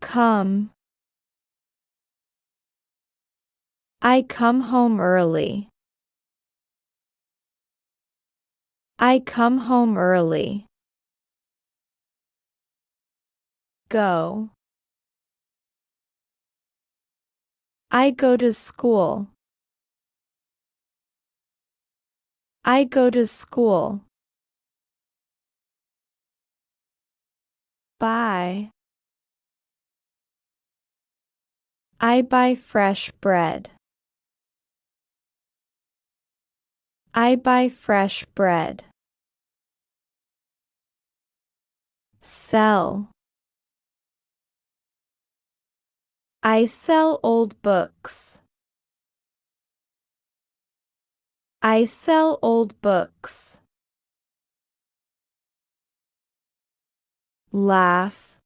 Come. I come home early. I come home early. Go. I go to school. I go to school. Buy. I buy fresh bread. I buy fresh bread. Sell. I sell old books. I sell old books. Laugh.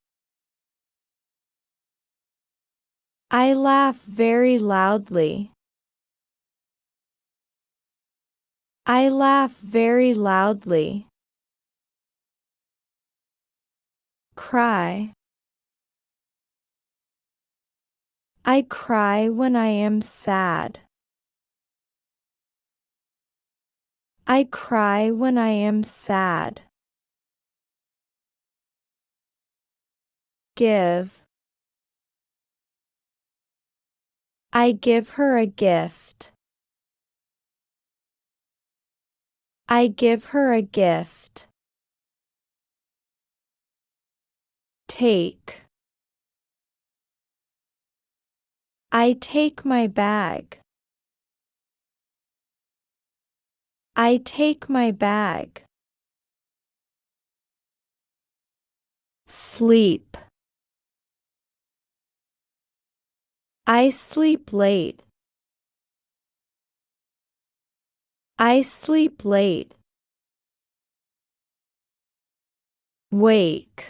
I laugh very loudly. I laugh very loudly. Cry. I cry when I am sad. I cry when I am sad. Give. I give her a gift. I give her a gift. Take. I take my bag. I take my bag. Sleep. I sleep late. I sleep late. Wake.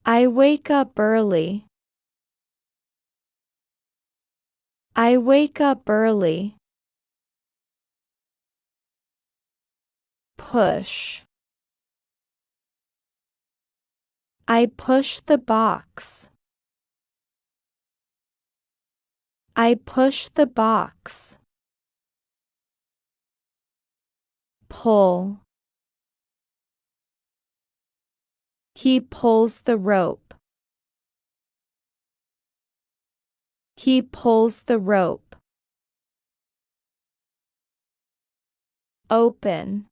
I wake up early. I wake up early. Push. I push the box. I push the box. Pull. He pulls the rope. He pulls the rope. Open.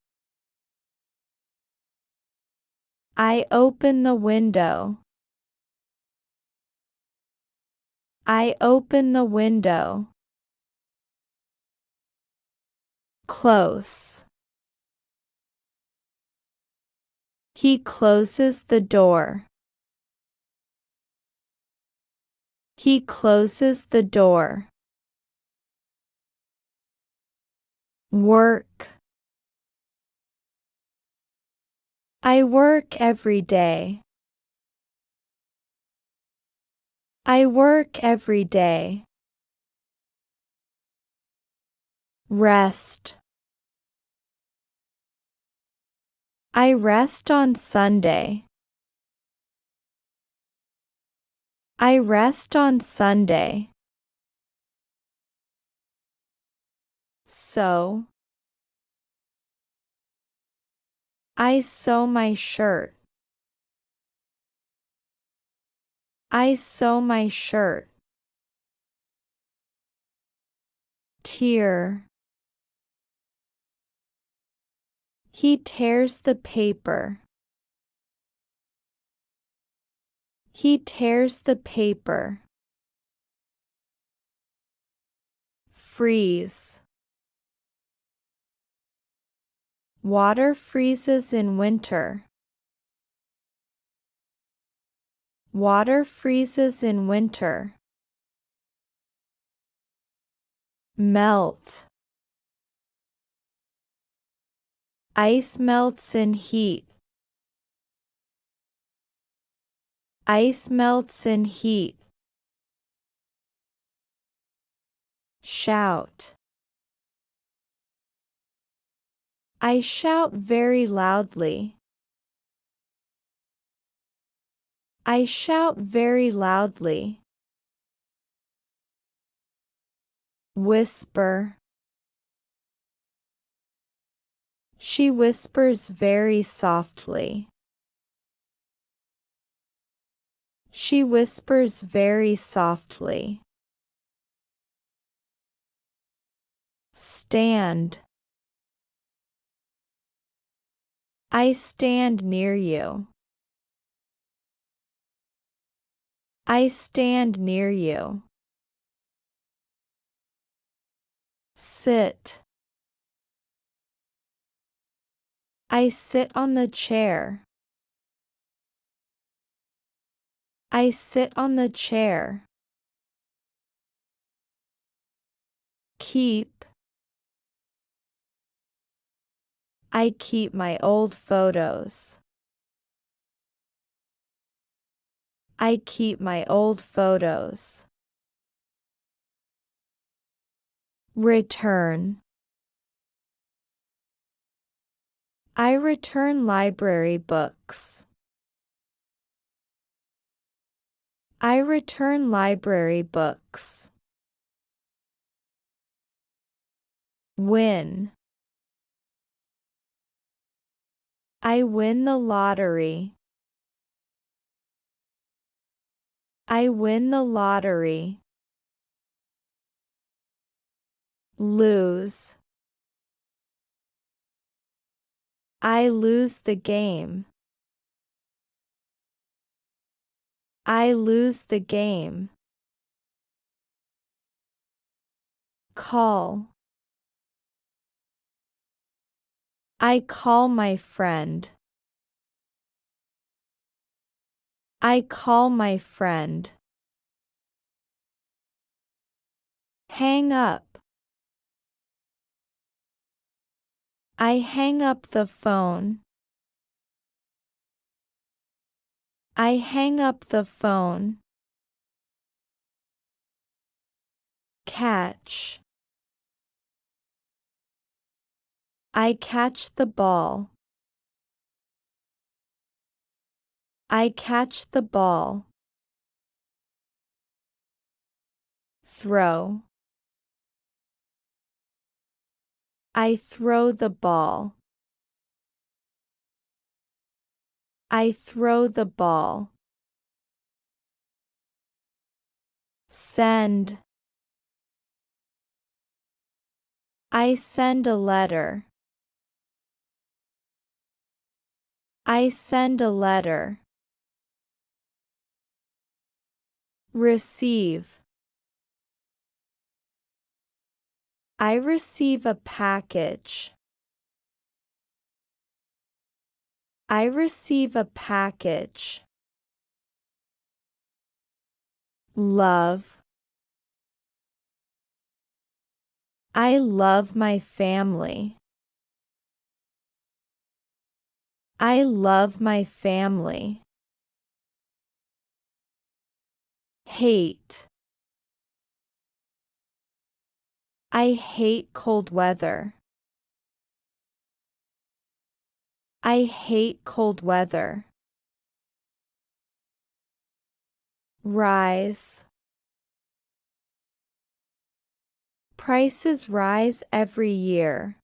I open the window. I open the window. Close. He closes the door. He closes the door. Work. I work every day. I work every day. Rest. I rest on Sunday. I rest on Sunday. Sew. I sew my shirt. I sew my shirt. Tear. He tears the paper. He tears the paper. Freeze. Water freezes in winter. Water freezes in winter. Melt. Ice melts in heat. Ice melts in heat. Shout. I shout very loudly. I shout very loudly. Whisper. She whispers very softly. She whispers very softly. Stand. I stand near you. I stand near you. Sit. I sit on the chair. I sit on the chair. Keep. I keep my old photos. I keep my old photos. Return. I return library books. I return library books. Win. I win the lottery. I win the lottery. Lose. I lose the game. I lose the game. Call. I call my friend. I call my friend. Hang up. I hang up the phone. I hang up the phone. Catch. I catch the ball. I catch the ball. Throw. I throw the ball. I throw the ball. Send. I send a letter. I send a letter. Receive. I receive a package. I receive a package. Love. I love my family. I love my family. Hate. I hate cold weather. I hate cold weather. Rise. Prices rise every year.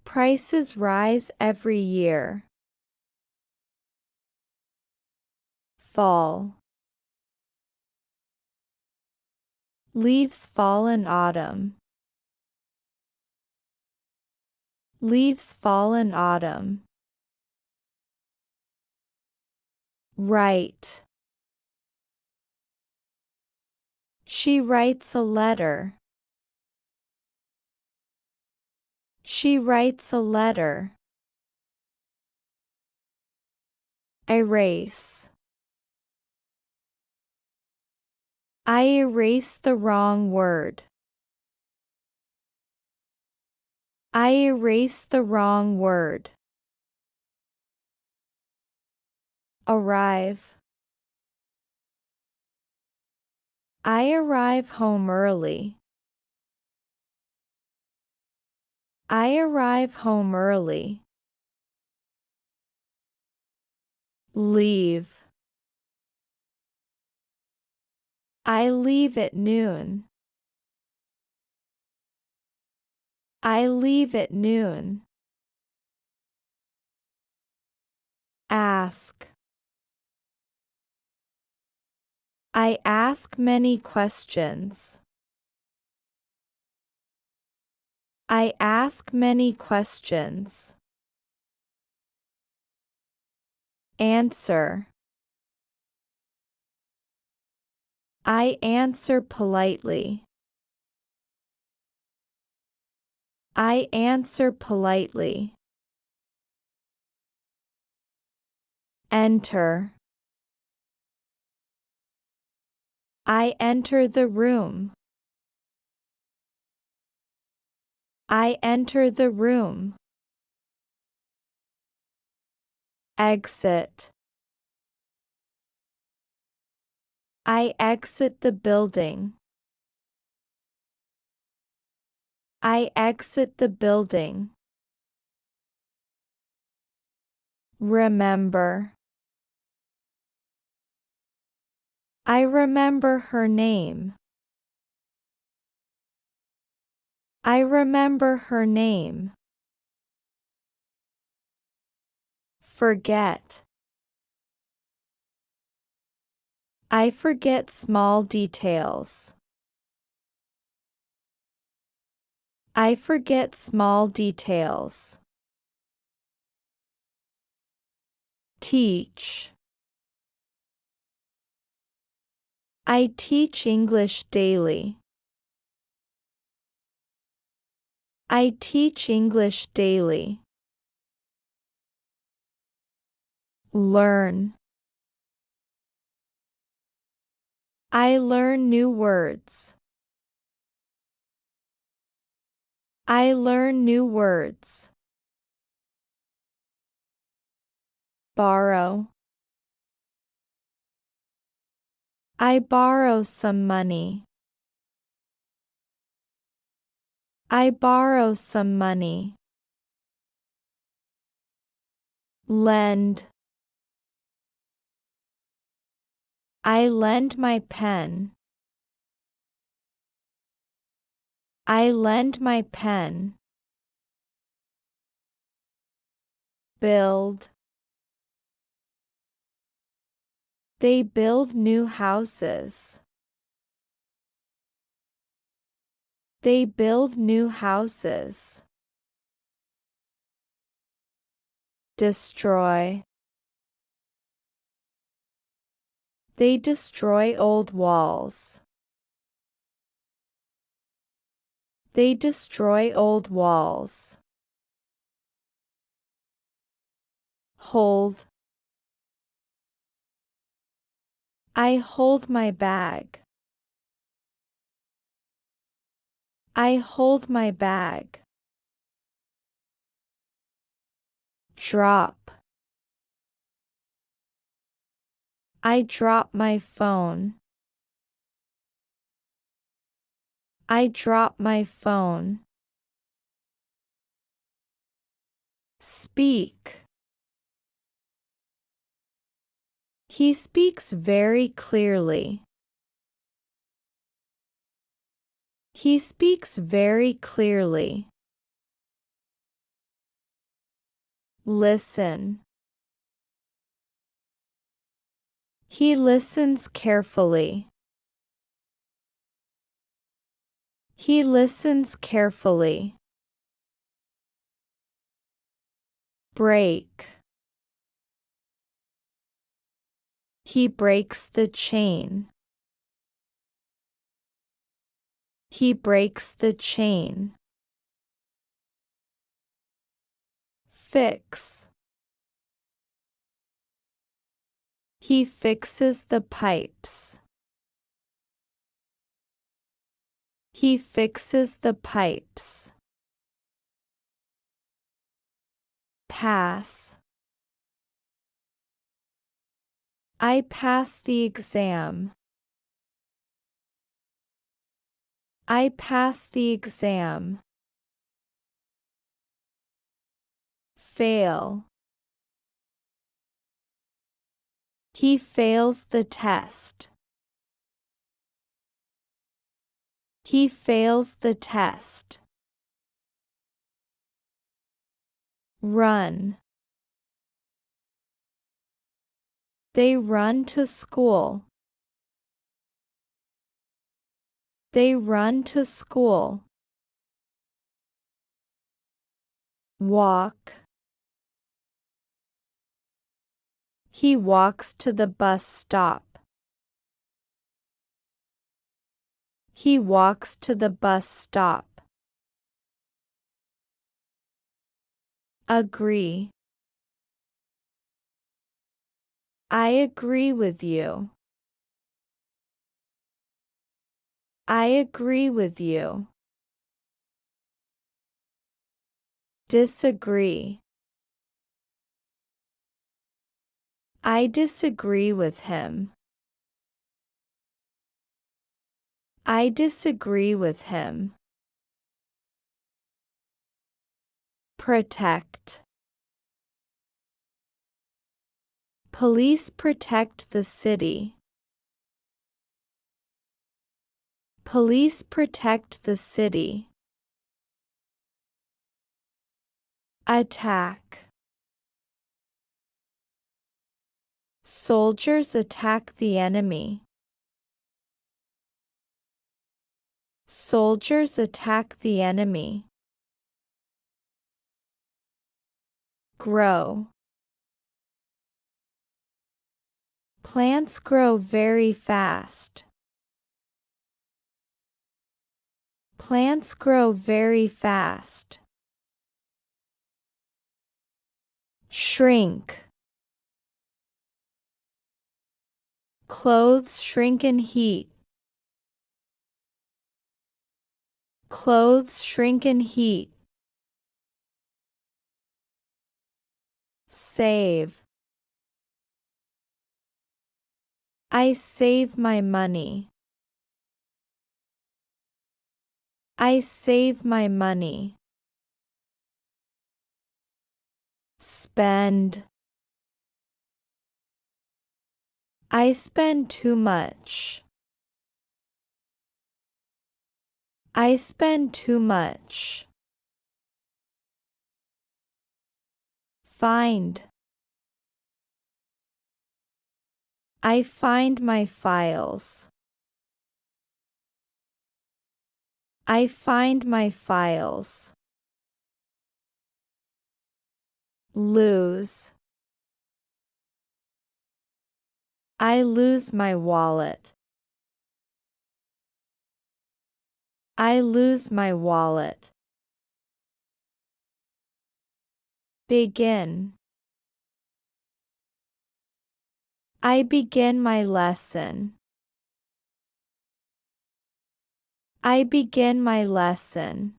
Prices rise every year. Fall. Leaves fall in autumn. Leaves fall in autumn. Write. She writes a letter. She writes a letter. Erase. I erase the wrong word. I erase the wrong word. Arrive. I arrive home early. I arrive home early. Leave. I leave at noon. I leave at noon. Ask. I ask many questions. I ask many questions. Answer. I answer politely. I answer politely. Enter. I enter the room. I enter the room. Exit. I exit the building. I exit the building. Remember. I remember her name. I remember her name. Forget. I forget small details. I forget small details. Teach. I teach English daily. I teach English daily. Learn. I learn new words. I learn new words. Borrow. I borrow some money. I borrow some money. Lend. I lend my pen. I lend my pen. Build. They build new houses. They build new houses. Destroy. They destroy old walls. They destroy old walls. Hold. I hold my bag. I hold my bag. Drop. I drop my phone. I drop my phone. Speak. He speaks very clearly. He speaks very clearly. Listen. He listens carefully. He listens carefully. Break. He breaks the chain. He breaks the chain. Fix. He fixes the pipes. He fixes the pipes. Pass. I pass the exam. I pass the exam. Fail. He fails the test. He fails the test. Run. They run to school. They run to school. Walk. He walks to the bus stop. He walks to the bus stop. Agree. I agree with you. I agree with you. Disagree. I disagree with him. I disagree with him. Protect. Police protect the city. Police protect the city. Attack. Soldiers attack the enemy. Soldiers attack the enemy. Grow. Plants grow very fast. Plants grow very fast. Shrink. Clothes shrink in heat. Clothes shrink in heat. Save. I save my money. I save my money. Spend. I spend too much. I spend too much. Find. I find my files. I find my files. Lose. I lose my wallet. I lose my wallet. Begin. I begin my lesson. I begin my lesson.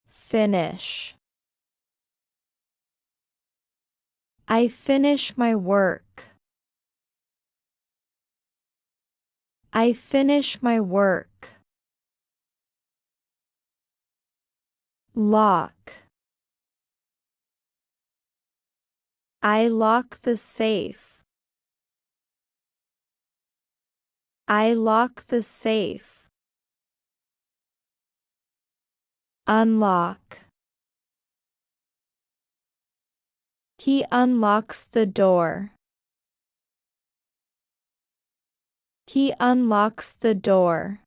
Finish. I finish my work. I finish my work. Lock. I lock the safe. I lock the safe. Unlock. He unlocks the door. He unlocks the door.